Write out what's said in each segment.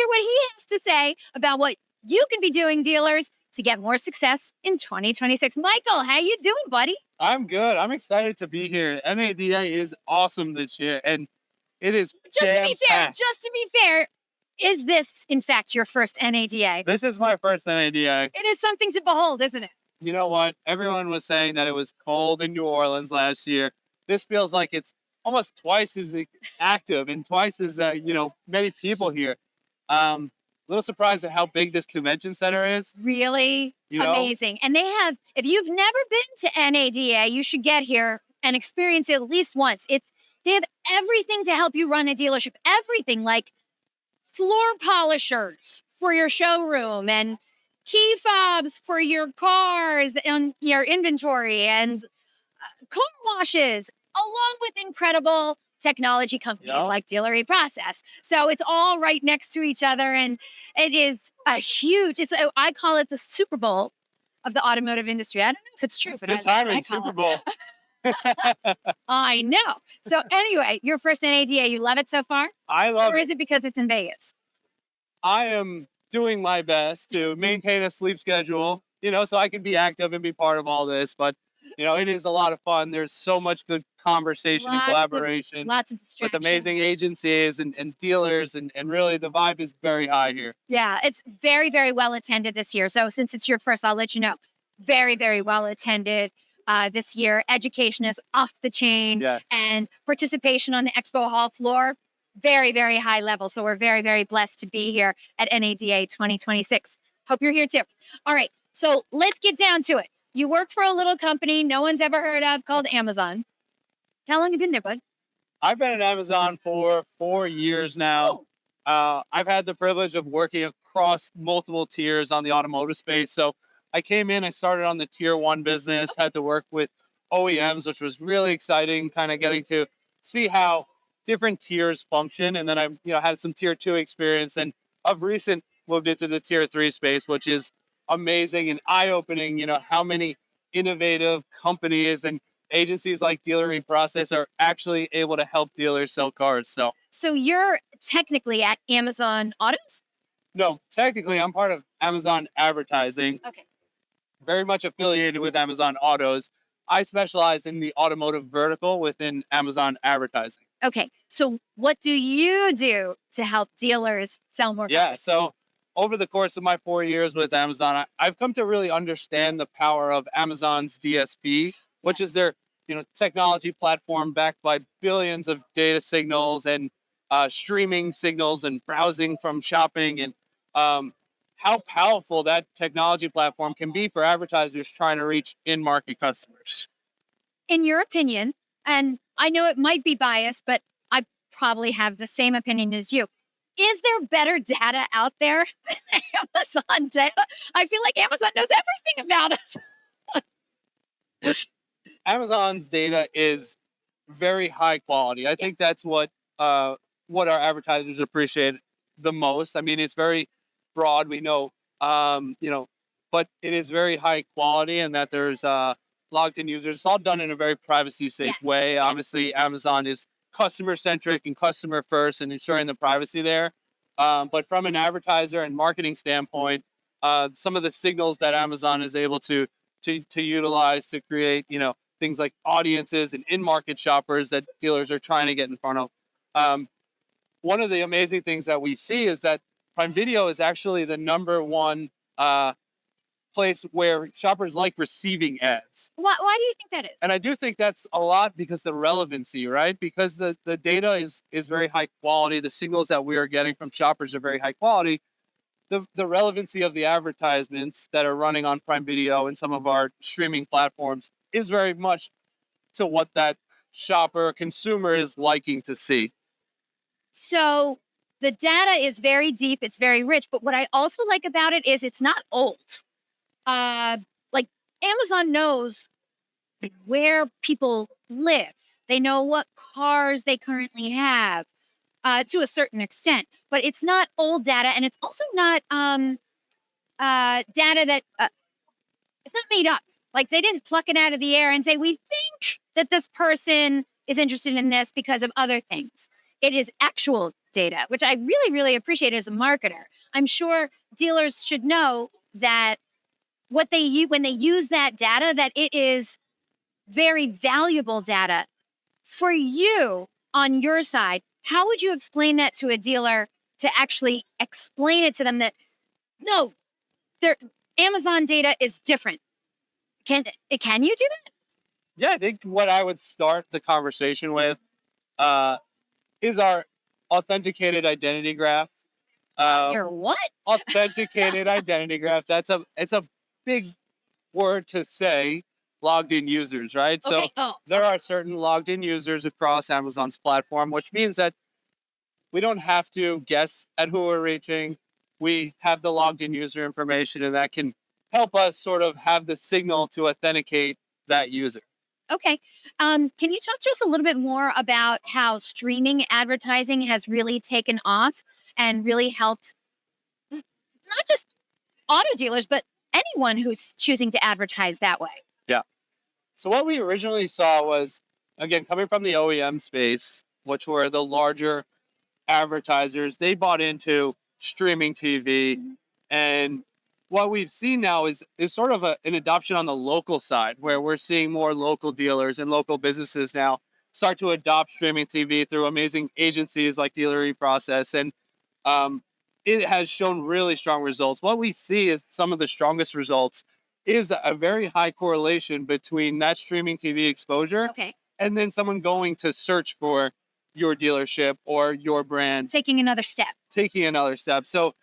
hear what he has to say about what you can be doing, dealers, to get more success in 2026. Michael, how you doing, buddy? I'm good. I'm excited to be here. NADA is awesome this year, and it is Just to be fair, jam-packed. is this in fact your first NADA? This is my first NADA. It is something to behold, isn't it? You know what? Everyone was saying that it was cold in New Orleans last year. This feels like it's almost twice as active and twice as many people here. A little surprised at how big this convention center is. Really amazing. And they have, if you've never been to NADA, you should get here and experience it at least once. They have everything to help you run a dealership, everything like floor polishers for your showroom and key fobs for your cars and your inventory and car washes, along with incredible technology companies like Dealer eProcess. So it's all right next to each other, and it is I call it the Super Bowl of the automotive industry. I don't know if it's true, but good timing, Super Bowl. I know. So anyway, your first NADA, you love it so far? I love it. Or is it because it's in Vegas? I am doing my best to maintain a sleep schedule, so I can be active and be part of all this. But, it is a lot of fun. There's so much good conversation and collaboration. Lots of distractions. With amazing agencies and dealers. And really, the vibe is very high here. Yeah, it's very, very well attended this year. So since it's your first, I'll let you know. Very, very well attended this year. Education is off the chain. Yes. And participation on the expo hall floor, very, very high level. So we're very, very blessed to be here at NADA 2026. Hope you're here too. All right. So let's get down to it. You work for a little company no one's ever heard of called Amazon. How long have you been there, bud? I've been at Amazon for 4 years now. I've had the privilege of working across multiple tiers on the automotive space. So I came in, I started on the tier 1 business, had to work with OEMs, which was really exciting, kind of getting to see how different tiers function. And then I had some tier 2 experience, and of recent moved into the tier 3 space, which is amazing and eye-opening. How many innovative companies and agencies like Dealer eProcess are actually able to help dealers sell cars. So you're technically at Amazon Autos? No, technically I'm part of Amazon Advertising. Okay. Very much affiliated with Amazon Autos. I specialize in the automotive vertical within Amazon Advertising. Okay. So what do you do to help dealers sell more cars? Yeah. So over the course of my 4 years with Amazon, I've come to really understand the power of Amazon's DSP, which is their technology platform backed by billions of data signals and streaming signals and browsing from shopping, and how powerful that technology platform can be for advertisers trying to reach in-market customers. In your opinion, and I know it might be biased, but I probably have the same opinion as you. Is there better data out there than Amazon data? I feel like Amazon knows everything about us. Amazon's data is very high quality. I think that's what our advertisers appreciate the most. I mean, it's very broad. We know, but it is very high quality, and that there's logged in users. It's all done in a very privacy safe way. Obviously, Amazon is customer centric and customer first, and ensuring the privacy there. But from an advertiser and marketing standpoint, some of the signals that Amazon is able to utilize to create, things like audiences and in-market shoppers that dealers are trying to get in front of. One of the amazing things that we see is that Prime Video is actually the number one place where shoppers like receiving ads. Why do you think that is? And I do think that's a lot because the relevancy, right? Because the data is very high quality. The signals that we are getting from shoppers are very high quality. The relevancy of the advertisements that are running on Prime Video and some of our streaming platforms is very much to what that shopper consumer is liking to see. So the data is very deep, it's very rich, but what I also like about it is it's not old. Like Amazon knows where people live. They know what cars they currently have to a certain extent, but it's not old data. And it's also not data that it's not made up. Like they didn't pluck it out of the air and say, we think that this person is interested in this because of other things. it is actual data, which I really, really appreciate as a marketer. I'm sure dealers should know that what they use when they use that data, that it is very valuable data for you on your side. How would you explain that to a dealer to actually explain it to them that no, their Amazon data is different? Can you do that? Yeah, I think what I would start the conversation with uh, is our authenticated identity graph. Your what? Authenticated identity graph. It's a big word to say. Logged in users, right? Okay. So there are certain logged in users across Amazon's platform, which means that we don't have to guess at who we're reaching. We have the logged in user information, and that can help us sort of have the signal to authenticate that user. Okay. Can you talk to us a little bit more about how streaming advertising has really taken off and really helped not just auto dealers, but anyone who's choosing to advertise that way? Yeah. So what we originally saw was, again, coming from the OEM space, which were the larger advertisers, they bought into streaming TV. Mhm. And what we've seen now is sort of an adoption on the local side, where we're seeing more local dealers and local businesses now start to adopt streaming TV through amazing agencies like Dealer eProcess. And um, it has shown really strong results. What we see is some of the strongest results is a very high correlation between that streaming TV exposure Okay. and then someone going to search for your dealership or your brand, Taking another step. taking another step. So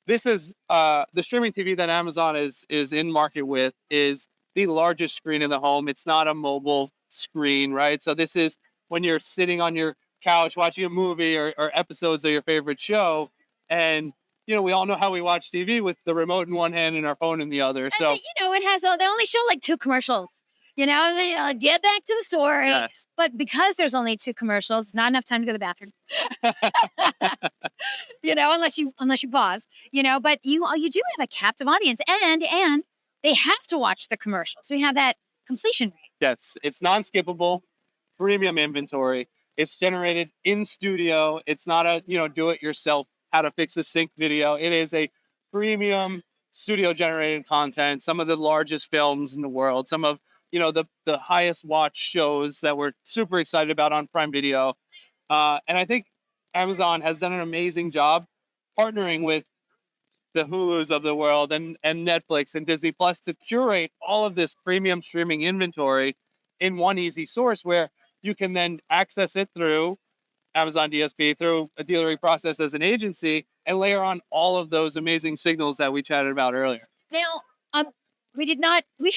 this is the streaming TV that Amazon is in market with is the largest screen in the home. It's not a mobile screen, right? So this is when you're sitting on your couch watching a movie or episodes of your favorite show, and we all know how we watch TV with the remote in one hand and our phone in the other. And So it has, they only show like 2 commercials. Get back to the store. yes, But because there's only 2 commercials, not enough time to go to the bathroom. Unless you pause. But you do have a captive audience, and they have to watch the commercials. We have that completion rate. yes, it's non-skippable, premium inventory. It's generated in studio. It's not a do it yourself how to fix a sync video. It is a premium studio generated content. Some of the largest films in the world. Some of the highest watch shows that we're super excited about on Prime Video. And I think Amazon has done an amazing job partnering with the Hulus of the world and Netflix and Disney Plus to curate all of this premium streaming inventory in one easy source where you can then access it through Amazon DSP, through a dealer process as an agency, and layer on all of those amazing signals that we chatted about earlier. Now, we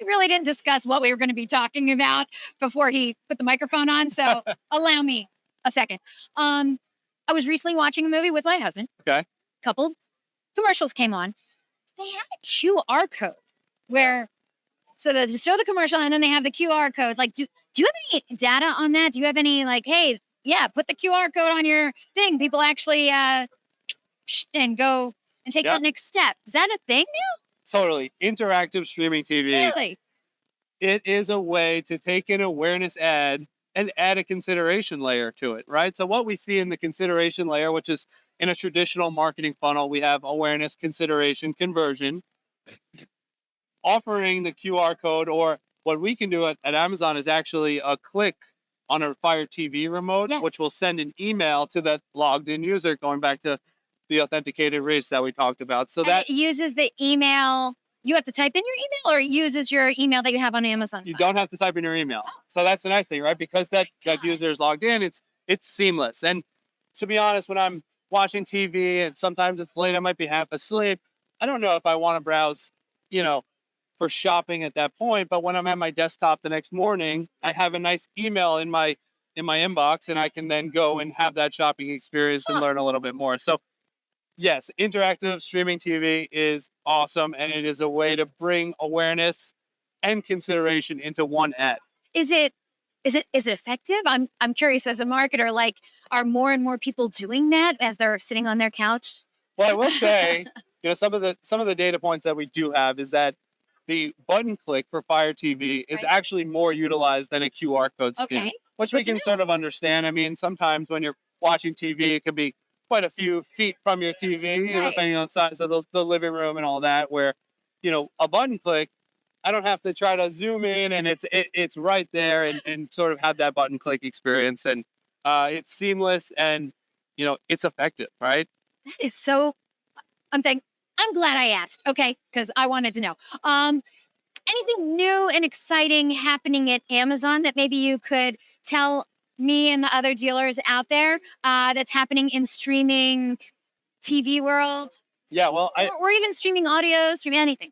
really didn't discuss what we were going to be talking about before he put the microphone on. So allow me a second. I was recently watching a movie with my husband. Okay. Couple commercials came on. They had a QR code where, so they show the commercial and then they have the QR code. Like, do you have any data on that? Do you have any hey, yeah, put the QR code on your thing. People actually and go and take that next step. Is that a thing now? Totally. Interactive streaming TV. Really? It is a way to take an awareness ad and add a consideration layer to it, right? So what we see in the consideration layer, which is in a traditional marketing funnel, we have awareness, consideration, conversion. Offering the QR code, or what we can do at Amazon is actually a click on a Fire TV remote, which will send an email to that logged in user, going back to the authenticated race that we talked about. So that it uses the email. You have to type in your email, or it uses your email that you have on Amazon? You don't have to type in your email. So that's the nice thing, right? Because that user is logged in, it's seamless. And to be honest, when I'm watching TV and sometimes it's late, I might be half asleep, I don't know if I want to browse, for shopping at that point. But when I'm at my desktop the next morning, I have a nice email in my inbox, and I can then go and have that shopping experience and learn a little bit more. So yes, interactive streaming TV is awesome, and it is a way to bring awareness and consideration into one ad. Is it effective? I'm curious as a marketer. Like, are more and more people doing that as they're sitting on their couch? Well, I will say, some of the data points that we do have is that the button click for Fire TV is actually more utilized than a QR code scan, which we can sort of understand. I mean, sometimes when you're watching TV. It could be quite a few feet from your TV, depending on the size of the living room and all that, where, a button click, I don't have to try to zoom in, and it's right there, and sort of have that button click experience. And it's seamless, and, it's effective, right? That is so, I'm glad I asked. Okay. Cause I wanted to know. Anything new and exciting happening at Amazon that maybe you could tell me and the other dealers out there that's happening in streaming TV world? Yeah, well, or even streaming audio, streaming anything.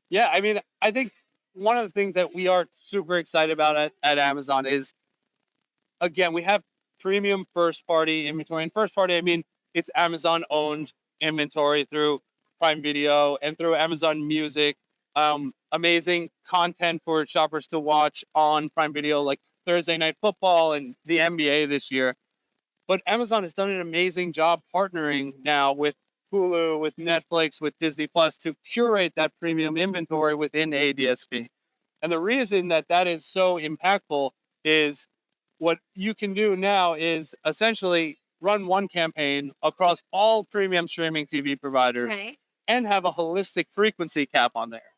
Yeah, I mean, I think one of the things that we are super excited about at Amazon is, again, we have premium first party inventory. And first party, I mean, it's Amazon owned inventory through Prime Video and through Amazon Music. Amazing content for shoppers to watch on Prime Video, like Thursday Night Football and the NBA this year. But Amazon has done an amazing job partnering now with Hulu, with Netflix, with Disney Plus to curate that premium inventory within a DSP. And the reason that that is so impactful is what you can do now is essentially run one campaign across all premium streaming TV providers, Right. and have a holistic frequency cap on there,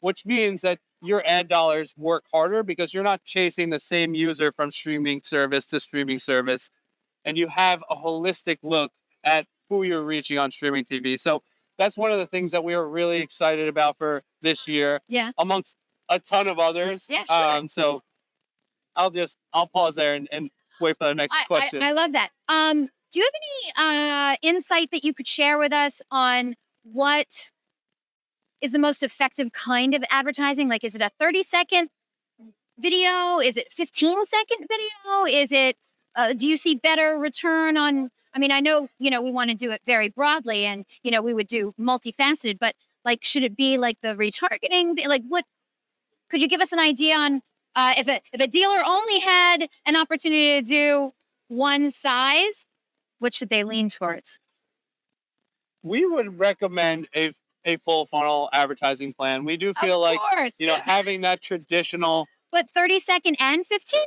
which means that your ad dollars work harder because you're not chasing the same user from streaming service to streaming service, and you have a holistic look at who you're reaching on streaming TV. So that's one of the things that we are really excited about for this year, Yeah. amongst a ton of others. Yeah, sure. So I'll pause there and wait for the next question. I love that. Do you have any insight that you could share with us on what is the most effective kind of advertising? Like, is it a 30-second video? Is it 15-second video? Is it, do you see better return on, I mean, I know, we want to do it very broadly and, we would do multifaceted, but like, should it be like the retargeting? Like, what, could you give us an idea on if a dealer only had an opportunity to do one size, what should they lean towards? We would recommend a full funnel advertising plan. We do feel like, having that traditional. But 30-second and 15?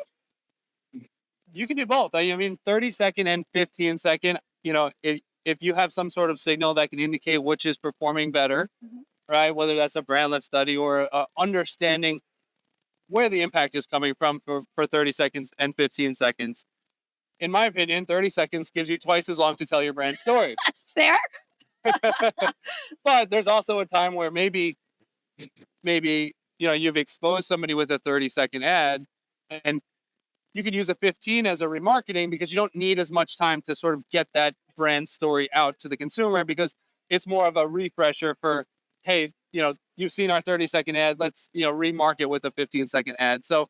You can do both. I mean, 30-second and 15-second, if you have some sort of signal that can indicate which is performing better, right? Whether that's a brand lift study or understanding where the impact is coming from for 30 seconds and 15 seconds. In my opinion, 30 seconds gives you twice as long to tell your brand story. That's fair. But there's also a time where maybe, you've exposed somebody with a 30-second ad, and you could use a 15 as a remarketing because you don't need as much time to sort of get that brand story out to the consumer, because it's more of a refresher for, hey, you've seen our 30-second ad. Let's, remarket with a 15-second ad. So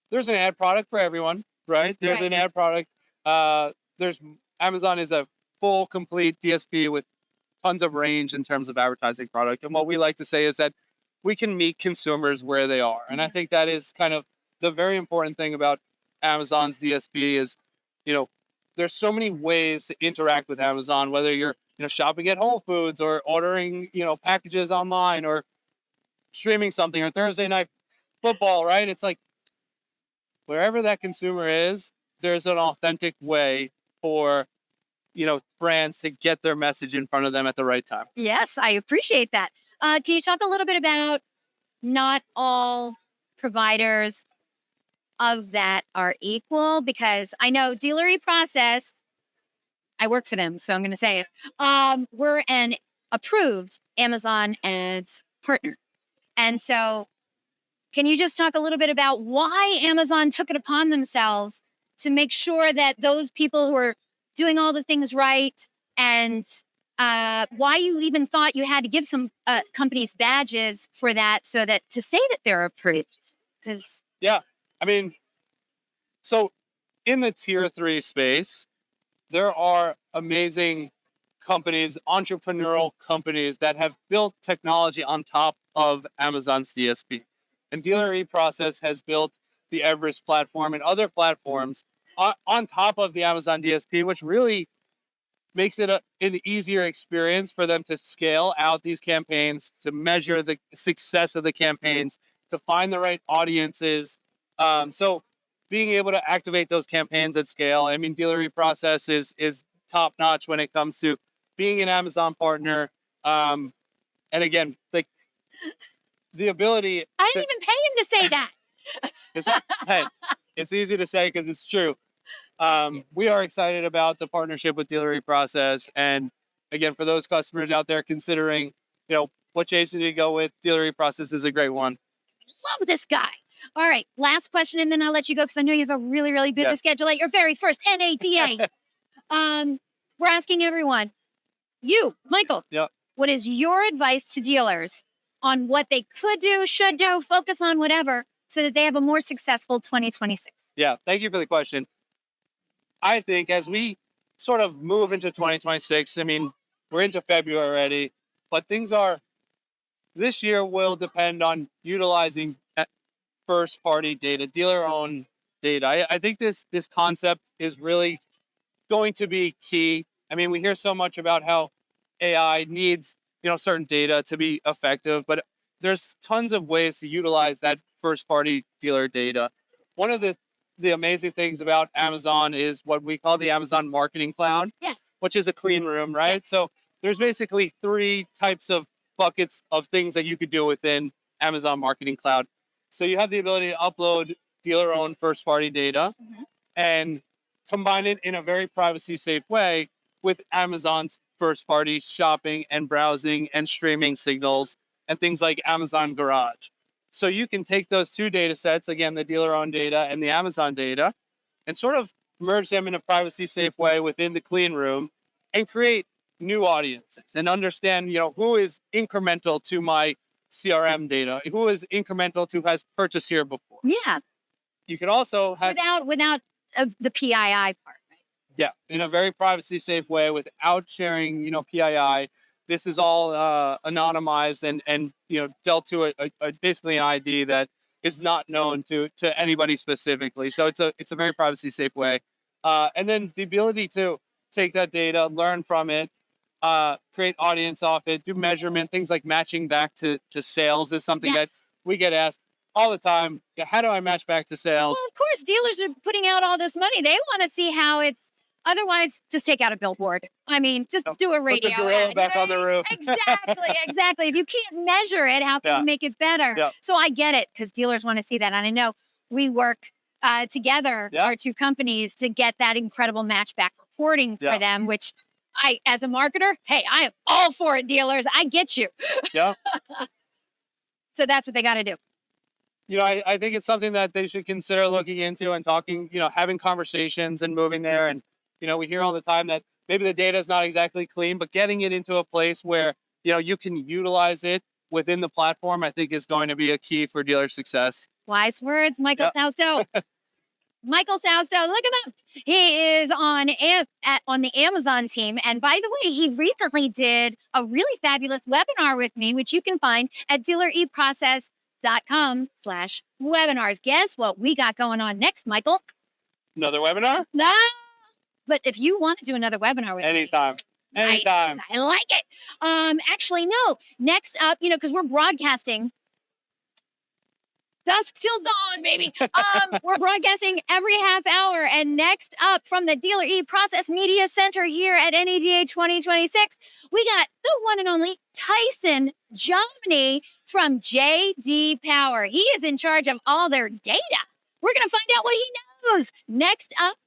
there's an ad product for everyone, right? There's an ad product. Amazon is a full, complete DSP with tons of range in terms of advertising product. And what we like to say is that we can meet consumers where they are. And I think that is kind of the very important thing about Amazon's DSP is, there's so many ways to interact with Amazon, whether you're, shopping at Whole Foods or ordering, packages online or streaming something or Thursday Night Football, right? It's like wherever that consumer is, there's an authentic way for, brands to get their message in front of them at the right time. Yes, I appreciate that. Can you talk a little bit about not all providers of that are equal? Because I know Dealer eProcess, I work for them, so I'm going to say it. We're an approved Amazon Ads partner. And so can you just talk a little bit about why Amazon took it upon themselves to make sure that those people who are doing all the things right, and why you even thought you had to give some companies badges for that, so that to say that they're approved? Because I mean, so in the tier 3 space, there are amazing companies, entrepreneurial companies that have built technology on top of Amazon's DSP. And Dealer eProcess has built the Everest platform and other platforms on top of the Amazon DSP, which really makes it an easier experience for them to scale out these campaigns, to measure the success of the campaigns, to find the right audiences. So being able to activate those campaigns at scale. I mean, Dealer eProcess is top notch when it comes to being an Amazon partner. And again, like the ability. I didn't even pay him to say that. Hey, it's easy to say because it's true. We are excited about the partnership with Dealer eProcess, and again, for those customers out there considering, what agency to go with, Dealer eProcess is a great one. Love this guy. All right, last question, and then I'll let you go because I know you have a really, really busy schedule at your very first NADA. We're asking everyone, you, Michael, what is your advice to dealers on what they could do, should do, focus on, whatever, so that they have a more successful 2026? Yeah, thank you for the question. I think as we sort of move into 2026, I mean, we're into February already, but this year will depend on utilizing first-party data, dealer-owned data. I think this concept is really going to be key. I mean, we hear so much about how AI needs, certain data to be effective, but there's tons of ways to utilize that first-party dealer data. One of the amazing things about Amazon is what we call the Amazon Marketing Cloud, which is a clean room, right? Yes. So there's basically 3 types of buckets of things that you could do within Amazon Marketing Cloud. So you have the ability to upload dealer-owned first-party data and combine it in a very privacy-safe way with Amazon's first-party shopping and browsing and streaming signals and things like Amazon Garage. So you can take those 2 data sets, again, the dealer-owned data and the Amazon data, and sort of merge them in a privacy-safe way within the clean room and create new audiences and understand, who is incremental to my CRM data, who is incremental to has purchased here before. Yeah. You can also have without the PII part, right? Yeah, in a very privacy safe way without sharing, PII. This is all anonymized and dealt to a basically an ID that is not known to anybody specifically. So it's a very privacy safe way. And then the ability to take that data, learn from it, create audience off it, do measurement, things like matching back to sales is something that we get asked all the time. How do I match back to sales? Well, of course, dealers are putting out all this money. They want to see how it's. Otherwise, just take out a billboard. I mean, just do a radio. Put the gorilla back on the roof. Exactly. If you can't measure it, how can you make it better? Yeah. So I get it because dealers want to see that. And I know we work together, our 2 companies, to get that incredible matchback reporting for them, which as a marketer, hey, I am all for it, dealers. I get you. Yeah. So that's what they got to do. I think it's something that they should consider looking into and talking, having conversations and moving there. And, we hear all the time that maybe the data is not exactly clean, but getting it into a place where, you can utilize it within the platform, I think is going to be a key for dealer success. Wise words, Michael Sausto. Michael Sausto, look him up. He is on the Amazon team. And by the way, he recently did a really fabulous webinar with me, which you can find at dealereprocess.com/webinars. Guess what we got going on next, Michael? Another webinar? No. But if you want to do another webinar with anytime. me. Anytime. Nice. I like it. Actually, no. Next up, because we're broadcasting dusk till dawn, baby. We're broadcasting every half hour. And next up from the Dealer eProcess Media Center here at NADA 2026, we got the one and only Tyson Jomny from JD Power. He is in charge of all their data. We're going to find out what he knows. Next up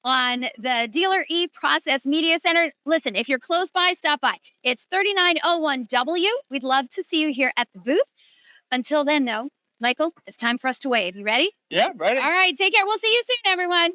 on the Dealer eProcess Media Center. Listen, if you're close by, stop by. It's 3901W. We'd love to see you here at the booth. Until then, though, Michael, it's time for us to wave. You ready? Yeah, ready. All right, take care. We'll see you soon, everyone.